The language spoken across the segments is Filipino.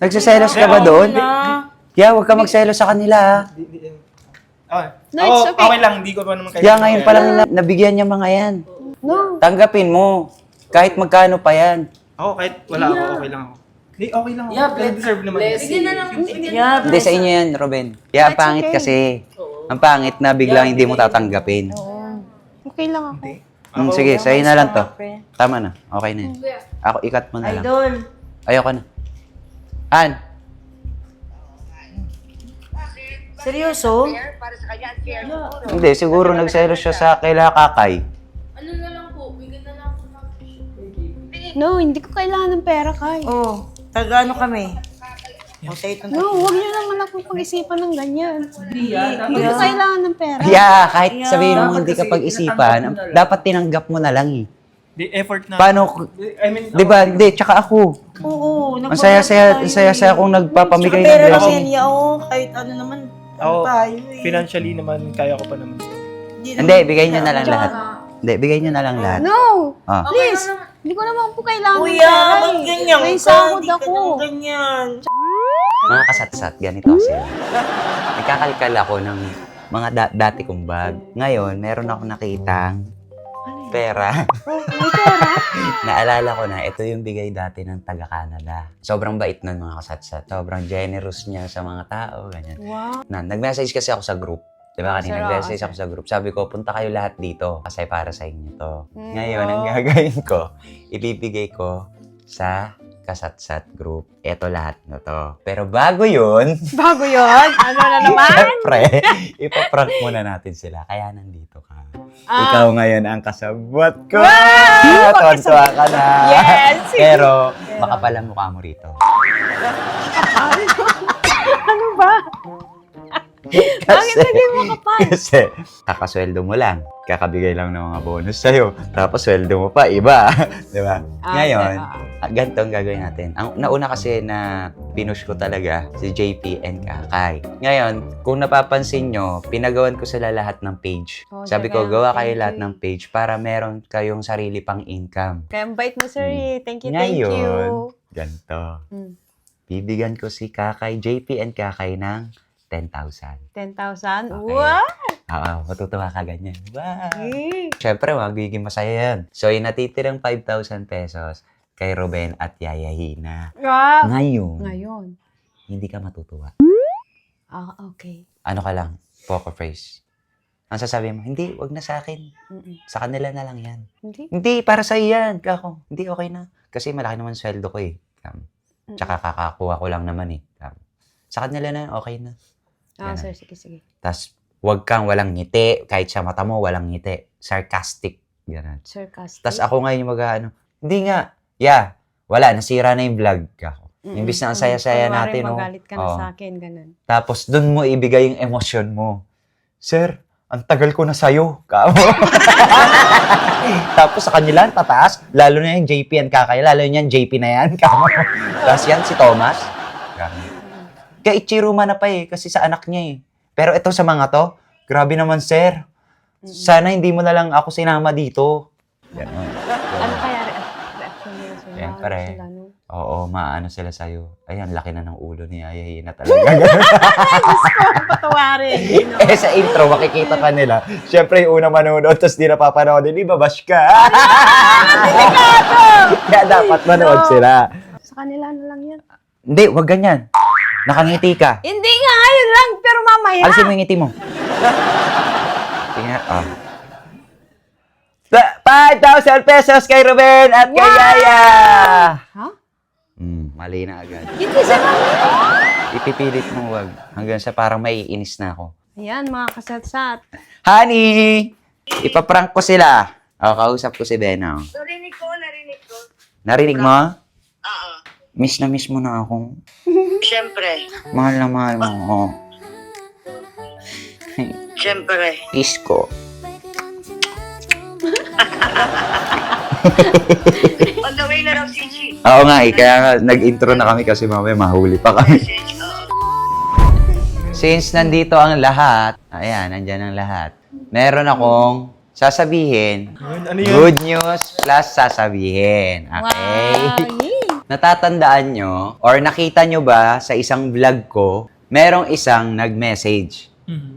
Nagsiselos ka ba doon? Kaya huwag ka magselos sa kanila, ha? No, it's okay. Okay lang, hindi ko pa naman Kaya ngayon pa lang nabigyan niya mga yan. No. Tanggapin mo. Kahit magkano pa yan. Ako, kahit wala ako, okay lang ako. Hindi, okay lang ako. Yeah, deserve naman. Bigyan na lang. Hindi sa inyo yan, Ruben. Kaya ang pangit kasi. Ang pangit na biglang hindi mo tatanggapin. Okay lang ako. Sige, sa'yo na lang to. Tama na. Okay na yan. Ako, ikat mo na lang. Idol. Ayoko na. An? Seryoso? Hindi, siguro nagselos siya sa kaila kakay. Ano na lang po, bigyan na lang po No, hindi ko kailangan ng pera, Kai. Oo. Taga-ano kami? O, sa'yo itong No, huwag niyo naman ako pag-isipan ng ganyan. Hindi ko kailangan ng pera. Yeah, kahit sabihin mo hindi ka pag-isipan, dapat tinanggap mo na lang eh. Di effort na. Paano? I mean, Di ba? Hindi, tsaka ako. Oo. Ang saya-saya kung nagpapamigay Pera ng lang blessing. yan, yeah, oo. Kahit ano naman. Ano ako, tayo eh. financially naman, kaya ko pa naman. Hindi, bigay niyo na lang lahat. Hindi, bigay niyo na lang lahat. No! Ah. Please! Hindi ko naman po kailangan ng Kuya, pera. ba't ganyan May ka? sahod Hindi ka ako. naman ganyan. Mga kasatsat, ganito kasi. Nagkakalikal ako ng mga dati kong bag. Ngayon, meron ako nakitang pera. May pera? Naalala ko na, ito yung bigay dati ng taga-Canada. Sobrang bait nun mga kasatsat. Sobrang generous niya sa mga tao, ganyan. Wow. Nag-message kasi ako sa group. Diba kanina, Sir, nag-message sir. ako sa group. Sabi ko, punta kayo lahat dito kasi para sa inyo to. Ngayon, ang gagawin ko, ibibigay ko sa kasatsat group. Ito lahat na to. Pero bago yun, Bago yun? Ano na naman? syempre, ipaprank muna natin sila. Kaya nandito ka. Ikaw ngayon ang kasabot ko. Tuwan-tuwa ka na. Yes! Pero, makapal ang mukha mo rito. Ano ba? Bakit naging mo kapal? Kasi, kakasweldo mo lang. Kakabigay lang ng mga bonus sa'yo. Tapos, sweldo mo pa, iba. Di ba? Ngayon, ganito ang gagawin natin. Ang nauna kasi na pinush ko talaga si JP and Kakay. Ngayon, kung napapansin nyo, pinagawan ko sila lahat ng page. Oh, Sabi ko, gawa kayo lahat ng page para meron kayong sarili pang income. Kaya ang bait mo, sir. Thank you, Ngayon, thank you. ganito. Hmm. Bibigyan ko si Kakay, JP and Kakay ng 10,000. 10,000? Okay. Wow! Oo, matutuwa ka ganyan. Wow! Eh. Siyempre, magiging masaya yan. So, yung natitirang 5,000 pesos kay Ruben at Yaya Hina. Wow! Ngayon, hindi ka matutuwa. Ah, okay. Ano ka lang? Poker face. Ang sasabihin mo, hindi, wag na sa akin. Mm-mm. Sa kanila na lang yan. Hindi? Hindi, para sa yan. Kako, hindi, okay na. Kasi malaki naman sweldo ko eh. Tsaka kakakuha ko lang naman eh. Sa kanila na, okay na. Ah, Ganun. sir, sige, sige. Tapos, wag kang walang ngiti. Kahit sa mata mo, walang ngiti. Sarcastic. Ganun. Sarcastic. Tapos ako ngayon yung mag-ano, hindi nga. Yeah, wala, nasira na yung vlog ako. Imbis na ang saya-saya natin, no? Magalit ka na Oo. sa akin, ganun. Tapos dun mo ibigay yung emosyon mo. Sir, ang tagal ko na sa'yo. Kamo. Tapos sa kanila, tataas. Lalo na yung JP and Kakay. Lalo yan, JP na yan. Kamo. Tapos yan, si Thomas. Kamo. Kaya Ichiruma na pa eh, kasi sa anak niya eh. Pero ito sa mga to, grabe naman sir. Sana hindi mo na lang ako sinama dito. Ganun. Ano kaya reaction nila sila? Siyempre. Sila, no? Oo, maano sila sa'yo. Ayan, laki na ng ulo ni Ayahin na talaga. Patawarin. Eh, sa intro, makikita ka nila. Siyempre, yung una manonood, tapos di napapanood, di ba, bash ka? Kaya dapat manood sila. Sa kanila na lang yan. Hindi, wag ganyan. Nakangiti ka. Hindi nga, ayun lang. Pero mamaya. Alisin mo yung ngiti mo. Tingnan, 5,000 pesos kay Ruben at kay Yaya! Ha? Mali na agad. Hindi sa mamaya. Ipipilit mo wag. Hanggang sa parang maiinis na ako. Ayan, mga kasatsat. Honey! Ipaprank ko sila. Kausap ko si Benang. Narinig ko. Narinig mo? Oo. Miss na miss mo na ako. Siyempre. Mahal na mahal mo ako. Siyempre. Kiss ko. On the way na raw si G. Oo nga eh, kaya nga nag-intro na kami kasi mamaya mahuli pa kami. Since nandito ang lahat, ayan, nandyan ang lahat. Meron akong sasabihin. Ano yun? Good news plus sasabihin. Okay? Wow. natatandaan nyo or nakita nyo ba sa isang vlog ko, merong isang nag-message,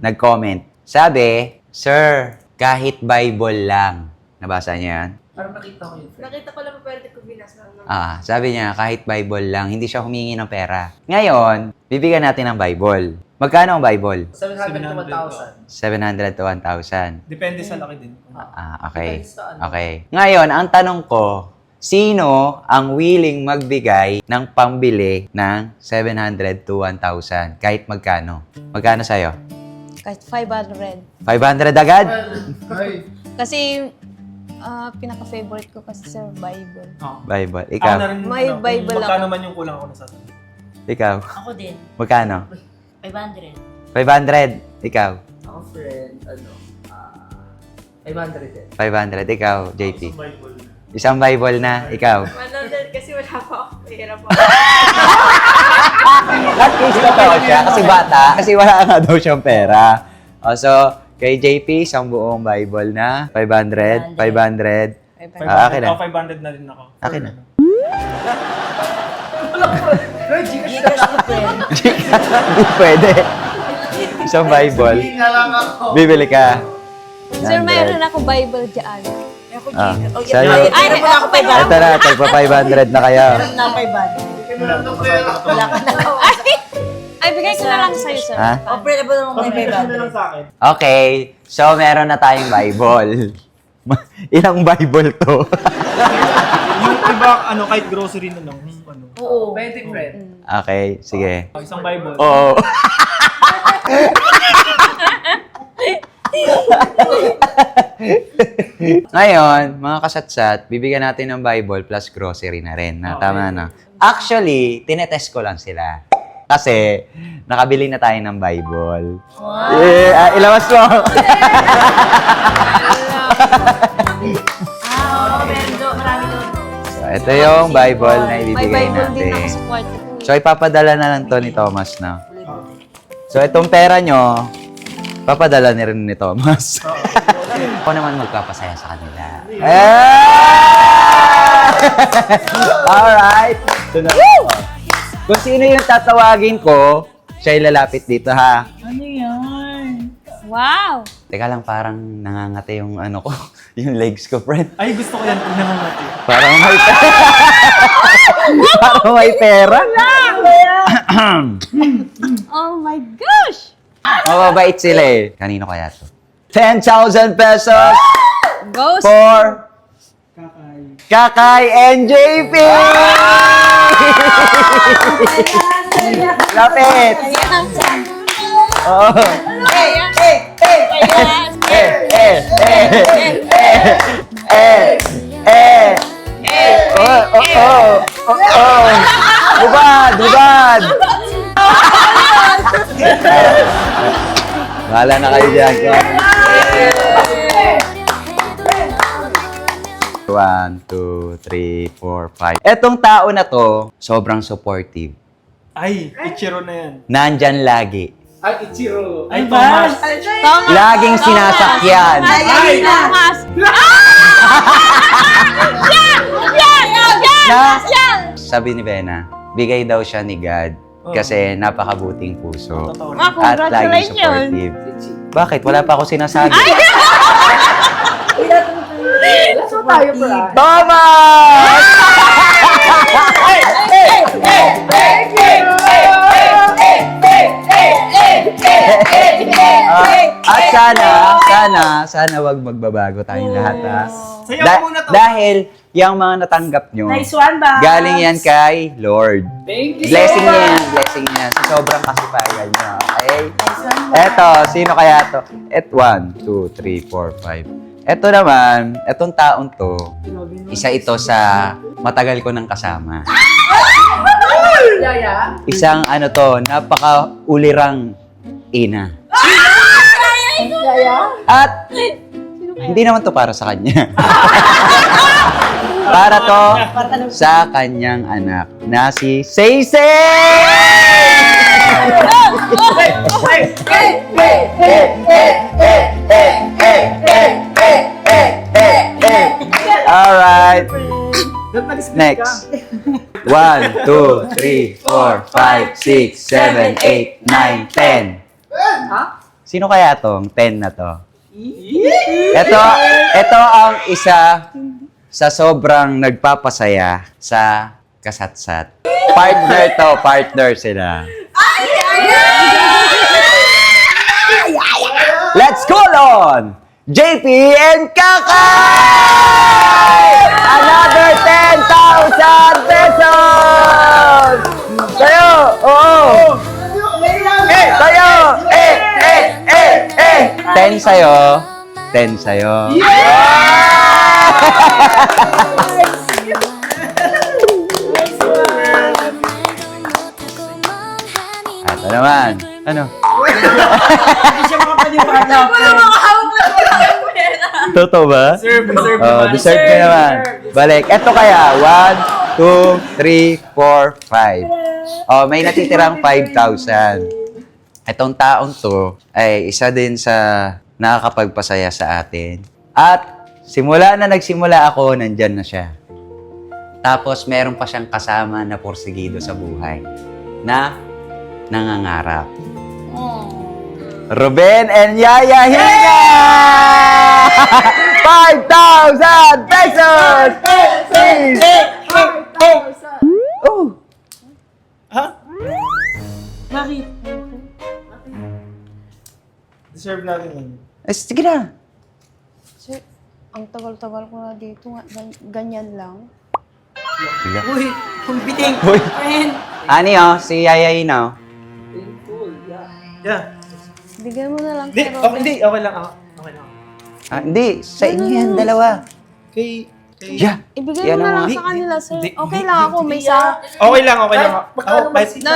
nag-comment. Sabi, Sir, kahit Bible lang. Nabasa niya yan? Parang nakita ko yun. Nakita ko lang pwede ko binasa. Sabi niya, kahit Bible lang, hindi siya humingi ng pera. Ngayon, bibigyan natin ng Bible. Magkano ang Bible? 700 to 700 1,000. to 1,000. Depende sa laki din. Okay. Depende sa ano. Okay. Ngayon, ang tanong ko, sino ang willing magbigay ng pambili ng 700 to 1,000? Kahit magkano? Magkano sa'yo? Kahit 500. 500 agad? Ay. Kasi, pinaka-favorite ko kasi sa Bible. Bible. Ako Ikaw? na rin, May kung Bible magkano ako. man yung kulang ako nasasabi. Ikaw? Ako din. Magkano? 500. 500. Ikaw? Ako, friend, 500 din. 500. Ikaw, JP? Bible. Isang Bible na. Ikaw? 100 kasi wala pa ako. Pera pa. At least totoo siya kasi bata. Kasi wala nga daw siyang pera. So, kay JP, isang buong Bible na. 500. 500. Akin na. Ako 500 na rin ako. Akin na. Gcash ko, friend. Hindi pwede. Isang Bible. Bibili ka. Sir, 100. mayroon ako Bible dyan. Ako, Ah, Gcash. sa'yo. Ay, ako pa Ito na, tagpa 500 na kayo. Meron na 500. Wala ka na. Ay, bigay ko na lang sa'yo, sir. Ha? O, friend, ba naman may Pag-cash na lang 500? sa akin. Okay. So, meron na tayong Bible. Ilang Bible to? Yung iba, kahit grocery na lang. Ano. Oo. Pwede, friend. Okay, sige. Isang Bible. Oo. Ngayon, mga kasatsat, bibigyan natin ng Bible plus grocery na rin. Na, tama na. Actually, tinetest ko lang sila. Kasi, nakabili na tayo ng Bible. Wow! Yeah, ilawas mo! Marami doon. So, ito yung Bible na May ibibigay Bible din ako natin. sa kwarto ko. So, ipapadala na lang to ni Thomas na. So, itong pera nyo, papadala ni rin ni Thomas. Ako naman magpapasaya sa kanila. Alright! So, kung sino yung tatawagin ko, siya lalapit dito, ha? Ano yan? Wow! Teka lang, parang nangangate yung ano ko, yung legs ko, friend. Ay, gusto ko yan pag namamati. Parang may pera. Parang may pera. Oh my gosh! Mababait sila eh. Kanino kaya to? 10,000 pesos Ghost! for Kakay and JP! Lapit! Oh. Dubad! Dubad! Bahala na kayo dyan. 1, 2, 3, 4, 5. Etong tao na to, sobrang supportive. Ay, Ichiro na yan. Nandyan lagi. Ay, Ichiro. Ay, Thomas. Thomas! Laging sinasakyan. Ay, Thomas! Na, sabi ni Bena, bigay daw siya ni God kasi napakabuting puso. Totoo Ah, rin. At laging congratulations! supportive. Bakit? Wala pa ako sinasabi. So tayo, bro. Thomas! At sana wag magbabago tayong lahat, ha? Sayaw ko muna to. Dahil yung mga natanggap nyo, Nice one, ba? galing yan kay Lord. Thank you Blessing so niya much. yan, blessing niya. Sa sobrang kasipagan niya, okay? Nice one, ba? Eto, sino kaya to? 1, 2, 3, 4, 5. Eto naman, etong taong to, isa ito sa matagal ko nang kasama. Yaya. Isang ano to, napaka-ulirang ina. At hindi naman to para sa kanya. Para to sa kanyang anak na si Saysay! Alright. Next. 1, 2, 3, 4, 5, 6, 7, 8, 9, 10. Sino kaya tong 10 na to? Ito ang isa sa sobrang nagpapasaya sa kasatsat. Partner sila. Let's call on JP and Kakay! Another 10,000 pesos! Tayo! Oo! Tayo! 10 sa'yo. 10 sa'yo. Ito naman. Ano? Hindi siya makapaniwala. Totoo ba? Deserve Oh, naman. deserve ka naman. Balik. Ito kaya. 1, 2, 3, 4, 5. Oh, may natitirang 5,000. Itong taong to ay isa din sa nakakapagpasaya sa atin. At simula na nagsimula ako, nandyan na siya. Tapos meron pa siyang kasama na porsigido sa buhay na nangangarap. Ruben and Yaya Higa! 5,000 pesos! Oh! Ha? Bakit? Deserve natin yun. Sige na. Sir, ang tagal-tagal ko na dito. Ganyan lang. Uy, kumpiting. Uy. Friend. Ani si Yaya Hina. Yeah. Bigyan mo na lang Hindi, kay okay, Robin. hindi. Okay lang ako. Okay lang ako. Hindi, sa inyo yan, dalawa. Kay... Yeah. Ibigay Yan mo na ang lang mga- sa kanila, sir. Hindi, Okay hindi, lang ako. May sa... Okay lang, okay lang. Kahit Ako, magkano kahit... No.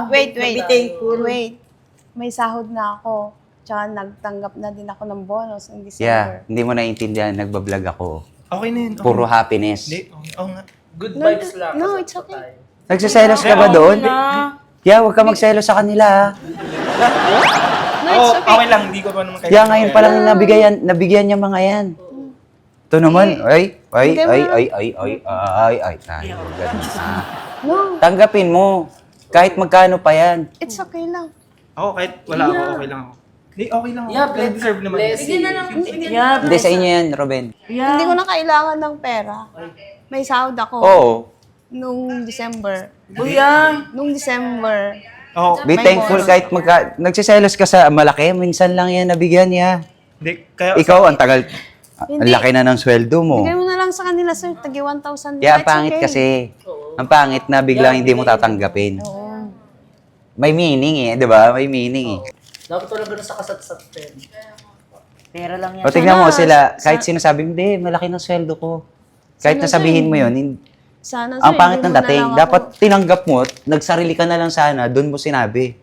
Wait. Kumpiting. Wait. May sahod na ako. Tsaka nagtanggap na din ako ng bonus in December. Yeah, hindi mo naiintindihan, nagbablog ako. Okay na yun. Okay. Puro happiness. Hindi, okay. Oo nga. Good No, vibes lang. no, it's okay. Nagsiselos ka ba doon? Yeah, huwag ka magselos sa kanila, ha? No, Oo, it's okay. okay lang. Hindi ko pa naman Yeah, ngayon pa lang nabigyan niya mga yan. Ito naman, ay, tayo. Ganun, ha? No, Tanggapin mo. Kahit magkano pa yan. it's okay lang. Ako, kahit wala ako, okay lang ako. Hindi, okay lang ako. Yeah, Kaya deserve naman. blessing. Yeah, Hindi sa inyo yan, Ruben. Hindi ko na kailangan ng pera. May sahod ako. Oo. Nung December. Kuya. Nung December. Oo. Be thankful kahit nagsiselos ka sa malaki, minsan lang yan nabigyan niya. Hindi, kaya... Ikaw, ang tagal, ang Hindi. laki na ng sweldo mo. Bigay mo na lang sa kanila, sir. Tagi 1,000. Kaya ang It's pangit okay. kasi. Ang pangit na biglang hindi mo tatanggapin. Oo. May meaning di ba? May meaning Dapat talaga na sa kasatsat, friend. Pera lang yan. O tingnan mo sila, kahit sinasabi mo, hindi, malaki ng sweldo ko. Kahit Sana, nasabihin sir, mo yun, Sana, ang sir, pangit hindi ng mo na dating. lang ako- Dapat tinanggap mo, nagsarili ka na lang sana, doon mo sinabi.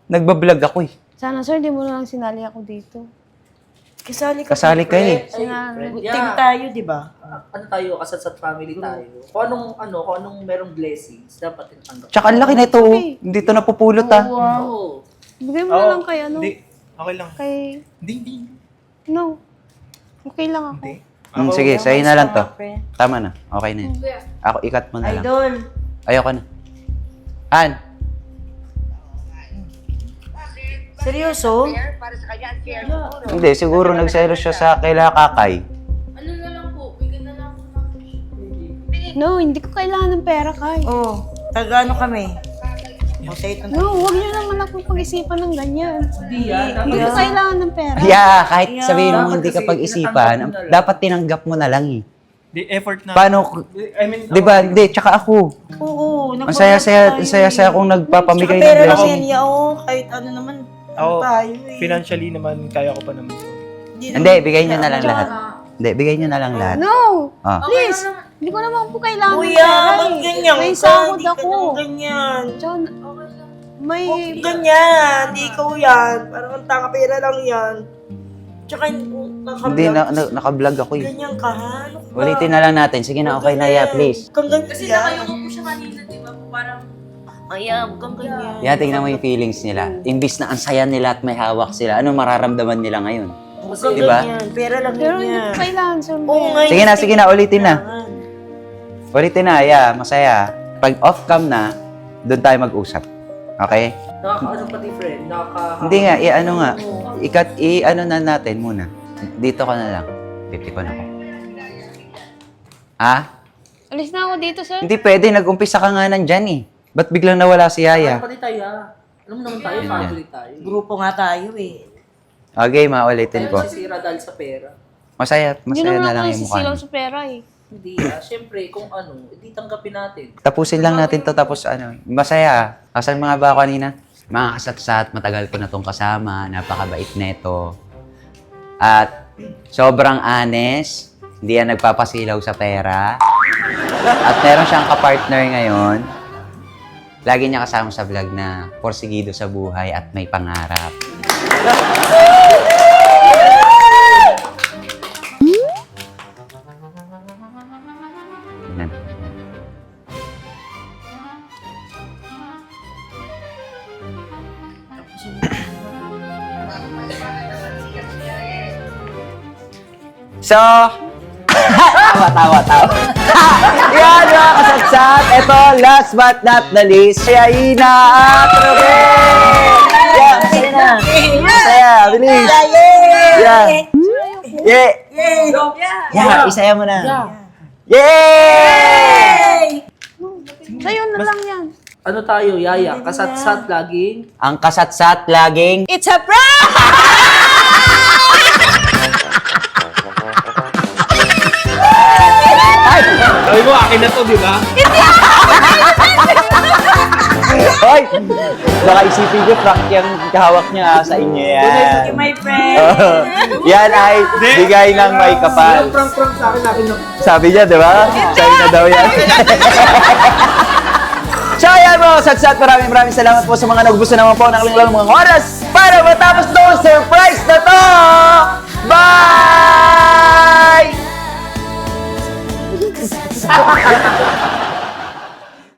Nagbablog ako eh. Sana, sir, di mo na lang sinali ako dito. Kasali ka. Kasali ka eh. Sinali. Team tayo, di ba? Ano tayo, kasatsat family tayo. Kung anong merong blessings, dapat tinatanggap. Tsaka ang laki na ito. Hindi ito napupulot ah. Oo. Bigay mo na lang kay ano. Hindi, okay lang. Kay... Hindi. No. Okay lang ako. Hindi. Sige, sa'yo na lang to. Tama na. Okay na yun. Ako, ikat mo na lang. Idol. Ayoko na. An, Seryoso? Para sa kanya, share. hindi. Siguro nagselos siya sa kaila Kakay. No, hindi ko kailangan ng pera, Kay. Oh, taga ano kami? O, say ito na. No, huwag niyo naman ako pag-isipan ng ganyan. Hindi yan. Hindi ko kailangan ng pera. Yeah, kahit sabihin mo Dapat hindi ka kasi pag-isipan, tinatanggap mo na lang. dapat tinanggap mo na lang eh. Di, effort na. Paano, I mean, di ba, hindi, tsaka ako. Oo, Ang saya-saya kong nagpapamigay ng Pera lang blessing. yan, oo, kahit ano naman. ako, tayo eh. financially naman, kaya ko pa naman. Hindi, bigay nyo na lang lahat. Hindi, bigay nyo na lang lahat. No! Ah. Please! Hindi ko naman po kailangan ng Kuya, pera ba't eh. ganyan May ka? sahod Hindi ka ako. naman ganyan. Tsaka, may... Huwag ganyan, di ikaw yan. Parang ang tanga pera lang yan. Tsaka Hindi, naka-vlog ako eh. ganyan ka, ha? Ano ka ba? Ulitin na lang natin. Sige na, okay na ya, please. Kung ganyan. Kasi nakayo ko po siya kanina, di ba? Parang, Ayan, huwag kang ganyan. Yan, tingnan mo yung feelings nila. Imbis na ang saya nila at may hawak sila, ano mararamdaman nila ngayon? Huwag kang Diba? ganyan. Pera lang Pero hindi ganyan. ko kailangan, sir. Oo nga, Sige na, ulitin na. Ulitin na, yeah, masaya. Pag off-cam na, doon tayo mag-usap. Okay? Nakaka-ano pati friend? Hindi nga, i-ano nga. I-ano na natin muna. Dito ka na lang. Pipikon ako. Ah? Alis na ako dito, sir. Hindi pwede, nag-umpisa ka nga nandyan eh. Ba't biglang nawala si Yaya? Pati tayo Alam mo naman tayo, family tayo. Grupo nga tayo eh. Okay, maulitin Tayo ko. masisira dahil sa pera. Masaya Yun na naman lang ako yung mukha sisilaw niyo. sa pera eh. Hindi syempre kung ano, hindi tanggapin natin. Tapusin lang natin to tapos ano. Masaya. Asan mga ba ako kanina? Mga kasatsat, matagal ko na tong kasama. Napakabait neto. At sobrang honest. Hindi yan nagpapasilaw sa pera. At meron siyang kapartner ngayon. Lagi niya kasama sa vlog na porsigido sa buhay at may pangarap. Yan. So, tawa. Yan mga kasatsat. Ito, last but not the least, si Aina at Ruben! Yan, masaya na. Masaya, bilis. Yan. Yeah. Yeah, isaya mo na. Yay! Sa'yo na lang yan. Ano tayo, Yaya? Kasatsat laging. Ang kasatsat laging It's a prank! Sabi mo, akin na to, di ba? Hoy! Baka isipin niyo, prank yung kahawak niya sa inyo yan. My friend! Yan ay bigay ng may kapal. Prank sa akin, akin na. Sabi niya, di ba? Sa'yo na daw yan. So, ayan mo, satsat, maraming salamat po sa mga nagbuso naman po ng kanilang mga oras para matapos itong surprise na to! Bye!